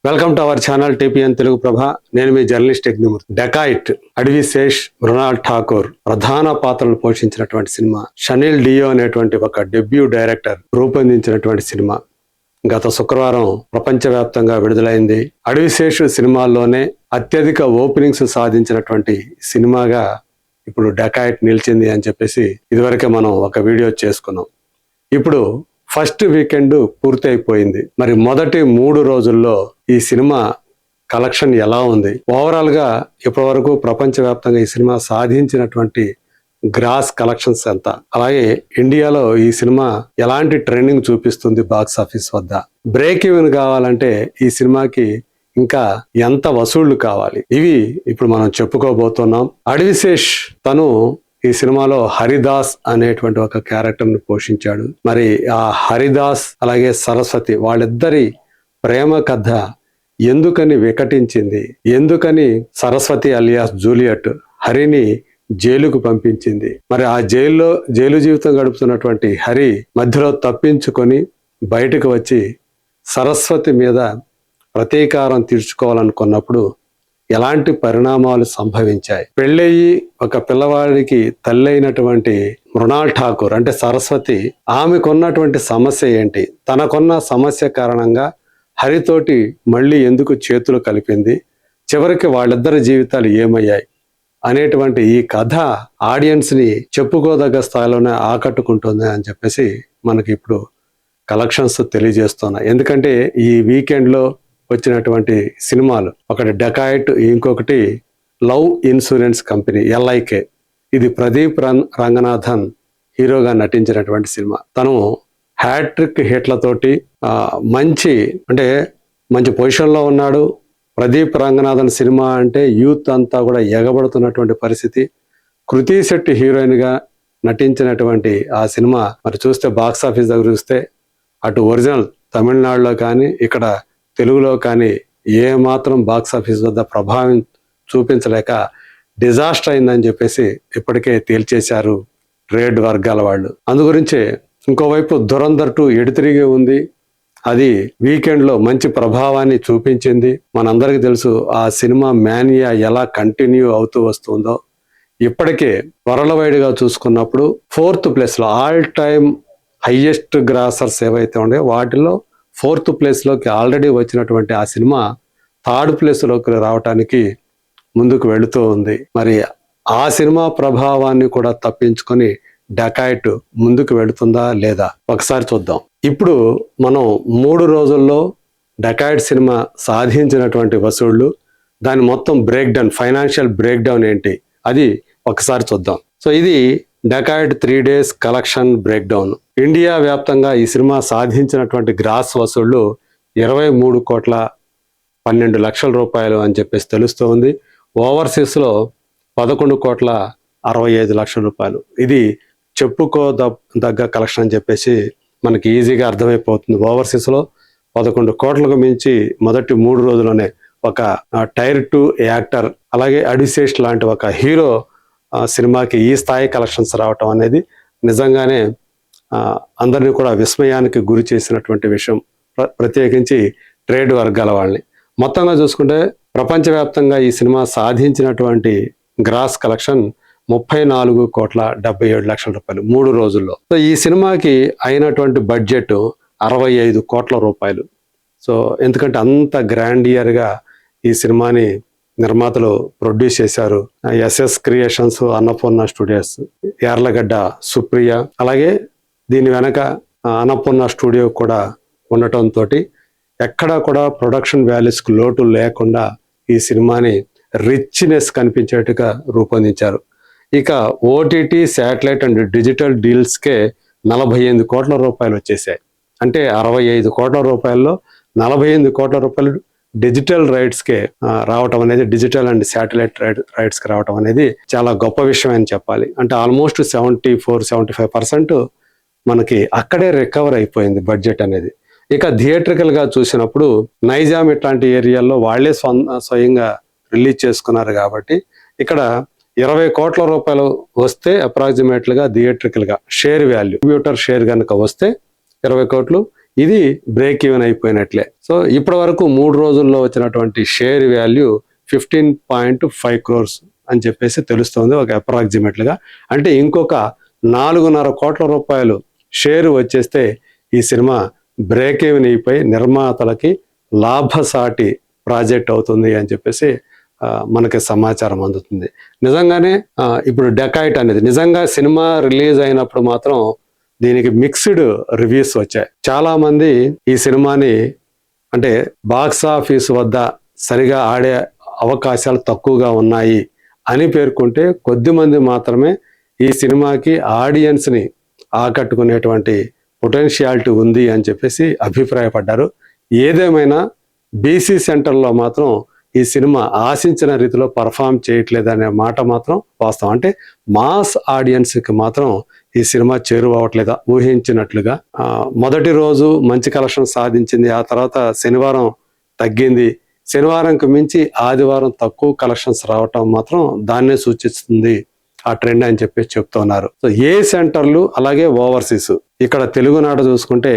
Welcome to our channel TPN Telugu Prabha. నేను మీ journalist Yagnamurthy. Dacoit అడవి శేష్, మృణాల్ ఠాకూర్ ప్రధాన పాత్రలు పోషించినటువంటి సినిమా. షనిల్ డియో అనేటువంటి ఒక డెబ్యూ డైరెక్టర్ రూపొందించినటువంటి సినిమా గత శుక్రవారం ప్రపంచవ్యాప్తంగా విడుదలైంది. అడవి శేష్ సినిమాల్లోనే అత్యధిక ఓపెనింగ్స్ సాధించినటువంటి సినిమాగా ఇప్పుడు డెకాయిట్ నిలిచింది అని చెప్పేసి ఇదివరకే మనం ఒక వీడియో చేసుకున్నాం. ఇప్పుడు ఫస్ట్ వీకెండ్ పూర్తి అయిపోయింది. మరి మొదటి 3 రోజుల్లో ఈ సినిమా కలెక్షన్ ఎలా ఉంది, ఓవరాల్ గా ఇప్పటి వరకు ప్రపంచవ్యాప్తంగా ఈ సినిమా సాధించినటువంటి గ్రాస్ కలెక్షన్స్ ఎంత, అలాగే ఇండియాలో ఈ సినిమా ఎలాంటి ట్రెండింగ్ చూపిస్తుంది బాక్స్ ఆఫీస్ వద్ద, బ్రేక్ ఈవెన్ కావాలంటే ఈ సినిమాకి ఇంకా ఎంత వసూళ్లు కావాలి, ఇవి ఇప్పుడు మనం చెప్పుకోబోతున్నాం. అడవిశేష్ తను ఈ సినిమాలో హరిదాస్ అనేటువంటి ఒక క్యారెక్టర్ ని పోషించాడు. మరి ఆ హరిదాస్ అలాగే సరస్వతి వాళ్ళిద్దరి ప్రేమ కథ ఎందుకని వికటించింది, ఎందుకని సరస్వతి అలియాస్ జూలియట్ హరిని జైలుకు పంపించింది, మరి ఆ జైలు జీవితం గడుపుతున్నటువంటి హరి మధ్యలో తప్పించుకొని బయటకు వచ్చి సరస్వతి మీద ప్రతీకారం తీర్చుకోవాలనుకున్నప్పుడు ఎలాంటి పరిణామాలు సంభవించాయి. పెళ్ళయి ఒక పిల్లవాడికి తల్లి అయినటువంటి మృణాల్ ఠాకూర్ అంటే సరస్వతి, ఆమెకున్నటువంటి సమస్య ఏంటి, తనకున్న సమస్య కారణంగా హరితోటి మళ్ళీ ఎందుకు చేతులు కలిపింది, చివరికి వాళ్ళిద్దరి జీవితాలు ఏమయ్యాయి అనేటువంటి ఈ కథ ఆడియన్స్ ని చెప్పుకోదగ్గ స్థాయిలోనే ఆకట్టుకుంటుంది అని చెప్పేసి మనకి ఇప్పుడు కలెక్షన్స్ తెలియజేస్తున్నాయి. ఎందుకంటే ఈ వీకెండ్ లో వచ్చినటువంటి సినిమాలు, ఒకటి డెకాయిట్, ఇంకొకటి లవ్ ఇన్సూరెన్స్ కంపెనీ LIK. ఇది ప్రదీప్ రంగనాథన్ హీరోగా నటించినటువంటి సినిమా. తను హ్యాట్రిక్ హిట్లతోటి మంచి పొజిషన్లో ఉన్నాడు. ప్రదీప్ రంగనాథన్ సినిమా అంటే యూత్ అంతా కూడా ఎగబడుతున్నటువంటి పరిస్థితి. కృతి శెట్టి హీరోయిన్ గా నటించినటువంటి ఆ సినిమా మరి చూస్తే బాక్స్ ఆఫీస్ దగ్గర చూస్తే అటు ఒరిజినల్ తమిళనాడులో కానీ ఇక్కడ తెలుగులో కానీ ఏ మాత్రం బాక్స్ ఆఫీస్ వద్ద ప్రభావం చూపించలేక డిజాస్టర్ అయిందని చెప్పేసి ఇప్పటికే తేల్చేశారు ట్రేడ్ వర్గాల వాళ్ళు. అందుగురించే ఇంకోవైపు ధురంధర్ 2 ఎడితిరిగి ఉంది. అది వీకెండ్ లో మంచి ప్రభావాన్ని చూపించింది. మనందరికీ తెలుసు ఆ సినిమా మేనియా ఎలా కంటిన్యూ అవుతూ వస్తుందో. ఇప్పటికే వరల్డ్ వైడ్ గా చూసుకున్నప్పుడు 4th ప్లేస్ లో ఆల్ టైమ్ హైయెస్ట్ గ్రాసర్స్ ఏవైతే ఉన్నాయో వాటిలో 4th ప్లేస్ లోకి ఆల్రెడీ వచ్చినటువంటి ఆ సినిమా 3rd ప్లేస్ లోకి రావటానికి ముందుకు వెళుతూ ఉంది. మరి ఆ సినిమా ప్రభావాన్ని కూడా తప్పించుకొని డెకాయిట్ ముందుకు వెళుతుందా లేదా ఒకసారి చూద్దాం. ఇప్పుడు మనం 3 రోజుల్లో డెకాయిట్ సినిమా సాధించినటువంటి వసూళ్లు, దాని మొత్తం break down, financial break down ఏంటి అది ఒకసారి చూద్దాం. సో ఇది dacoit 3 days collection break down. India వ్యాప్తంగా ఈ సినిమా సాధించినటువంటి గ్రాస్ వసూళ్లు 23,12,00,000 రూపాయలు అని చెప్పేసి తెలుస్తూ ఉంది. ఓవర్సీస్ లో 11,65,00,000 రూపాయలు. ఇది చెప్పుకోదగ్గ కలెక్షన్ అని చెప్పేసి మనకి ఈజీగా అర్థమైపోతుంది. ఓవర్సీస్ లో 11 కోట్లకు మించి మొదటి 3 రోజుల్లోనే ఒక టైర్ 2 యాక్టర్ అలాగే అడిశేష్ లాంటి ఒక హీరో సినిమాకి ఈ స్థాయి కలెక్షన్స్ రావటం అనేది నిజంగానే అందరినీ కూడా విస్మయానికి గురి చేసినటువంటి విషయం, ప్రత్యేకించి ట్రేడ్ వర్గాల వాళ్ళని. మొత్తంగా చూసుకుంటే ప్రపంచవ్యాప్తంగా ఈ సినిమా సాధించినటువంటి గ్రాస్ కలెక్షన్ 34,77,00,000 రూపాయలు 3 రోజుల్లో. సో ఈ సినిమాకి అయినటువంటి బడ్జెట్ 65 కోట్ల రూపాయలు. సో ఎందుకంటే అంత గ్రాండియర్ గా ఈ సినిమాని నిర్మాతలు ప్రొడ్యూస్ చేశారు. SS creations, Annapurna studios, Yarlagadda Supriya, అలాగే దీని వెనక అన్నపూర్ణ స్టూడియో కూడా ఉండటంతో ఎక్కడా కూడా ప్రొడక్షన్ వాల్యూస్ కు లోటు లేకుండా ఈ సినిమాని రిచ్నెస్ కనిపించేట్టుగా రూపొందించారు. ఇక OTT, శాటిలైట్ అండ్ డిజిటల్ డీల్స్కే 48 కోట్ల రూపాయలు వచ్చేసాయి. అంటే 65 కోట్ల రూపాయల్లో 48 కోట్ల రూపాయలు డిజిటల్ రైట్స్ కే రావటం అనేది, డిజిటల్ అండ్ శాటిలైట్ రైట్స్ కి రావటం అనేది చాలా గొప్ప విషయం అని చెప్పాలి. అంటే ఆల్మోస్ట్ 74-75% మనకి అక్కడే రికవర్ అయిపోయింది బడ్జెట్ అనేది. ఇక థియేట్రికల్ గా చూసినప్పుడు నైజాం ఇట్లాంటి ఏరియాల్లో వాళ్లే స్వయంగా రిలీజ్ చేసుకున్నారు కాబట్టి ఇక్కడ 20 కోట్ల రూపాయలు వస్తే అప్రాక్సిమేట్ గా థియేట్రికల్ గా షేర్ వాల్యూ, కంప్యూటర్ షేర్ కనుక వస్తే 20 కోట్లు, ఇది బ్రేక్ ఈవెన్ అయిపోయినట్లే. సో ఇప్పటి వరకు 3 రోజుల్లో వచ్చినటువంటి షేర్ వాల్యూ 15.5 crores అని చెప్పేసి తెలుస్తోంది ఒక అప్రాక్సిమేట్ గా. అంటే ఇంకొక 4.5 కోట్ల రూపాయలు షేర్ వచ్చేస్తే ఈ సినిమా బ్రేక్ ఈవెన్ అయిపోయి నిర్మాతలకి లాభసాటి ప్రాజెక్ట్ అవుతుంది అని చెప్పేసి మనకి సమాచారం అందుతుంది. నిజంగానే ఇప్పుడు డెకాయిట్ అనేది నిజంగా సినిమా రిలీజ్ అయినప్పుడు మాత్రం దీనికి మిక్స్డ్ రివ్యూస్ వచ్చాయి. చాలా మంది ఈ సినిమాని అంటే బాక్స్ ఆఫీస్ వద్ద సరిగా ఆడే అవకాశాలు తక్కువగా ఉన్నాయి అని పేర్కొంటే, కొద్దిమంది మాత్రమే ఈ సినిమాకి ఆడియన్స్ ని ఆకట్టుకునేటువంటి పొటెన్షియాలిటీ ఉంది అని చెప్పేసి అభిప్రాయపడ్డారు. ఏదేమైనా బీసీ సెంటర్లో మాత్రం ఈ సినిమా ఆశించిన రీతిలో పర్ఫామ్ చేయట్లేదనే మాట మాత్రం వాస్తవం. అంటే మాస్ ఆడియన్స్కి మాత్రం ఈ సినిమా చేరువవట్లేదా ఊహించినట్లుగా. మొదటి రోజు మంచి కలెక్షన్ సాధించింది, ఆ తర్వాత శనివారం తగ్గింది, శనివారంకి మించి ఆదివారం తక్కువ కలెక్షన్స్ రావటం మాత్రం దాన్నే సూచిస్తుంది ఆ ట్రెండ్ అని చెప్పేసి చెప్తున్నారు. సో ఏ సెంటర్లు అలాగే ఓవర్సీస్, ఇక్కడ తెలుగునాట చూసుకుంటే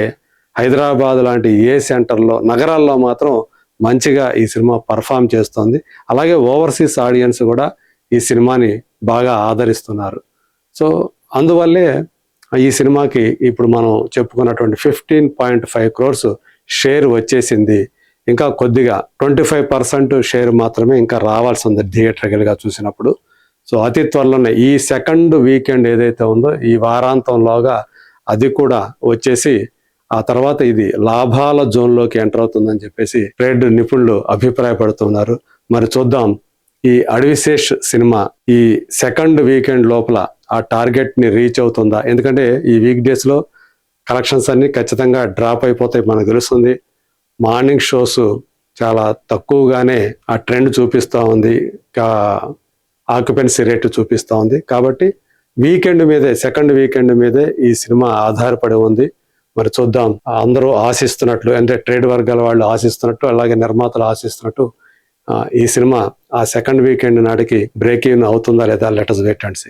హైదరాబాద్ లాంటి ఏ సెంటర్లో నగరాల్లో మాత్రం మంచిగా ఈ సినిమా పర్ఫామ్ చేస్తోంది. అలాగే ఓవర్సీస్ ఆడియన్స్ కూడా ఈ సినిమాని బాగా ఆదరిస్తున్నారు. సో అందువల్లే ఈ సినిమాకి ఇప్పుడు మనం చెప్పుకున్నటువంటి 15.5 crores షేర్ వచ్చేసింది. ఇంకా కొద్దిగా 25% షేర్ మాత్రమే ఇంకా రావాల్సి ఉంది థియేటర్గా చూసినప్పుడు. సో అతి త్వరలోనే ఈ సెకండ్ వీకెండ్ ఏదైతే ఉందో ఈ వారాంతంలోగా అది కూడా వచ్చేసి ఆ తర్వాత ఇది లాభాల జోన్లోకి ఎంటర్ అవుతుందని చెప్పేసి ట్రేడ్ నిపుణులు అభిప్రాయపడుతున్నారు. మరి చూద్దాం ఈ అడవిశేష్ సినిమా ఈ సెకండ్ వీకెండ్ లోపల ఆ టార్గెట్ ని రీచ్ అవుతుందా. ఎందుకంటే ఈ వీక్ డేస్ లో కలెక్షన్స్ అన్ని ఖచ్చితంగా డ్రాప్ అయిపోతాయి మనకు తెలుస్తుంది. మార్నింగ్ షోస్ చాలా తక్కువగానే ఆ ట్రెండ్ చూపిస్తూ ఉంది, ఆక్యుపెన్సీ రేటు చూపిస్తూ ఉంది. కాబట్టి వీకెండ్ మీదే సెకండ్ వీకెండ్ మీదే ఈ సినిమా ఆధారపడి ఉంది. మరి చూద్దాం, అందరూ ఆశిస్తున్నట్లు అంటే ట్రేడ్ వర్గాల వాళ్ళు ఆశిస్తున్నట్టు అలాగే నిర్మాతలు ఆశిస్తున్నట్టు ఈ సినిమా ఆ సెకండ్ వీకెండ్ నాటికి బ్రేక్ ఈవెన్ అవుతుందా లేదా, let us wait and see.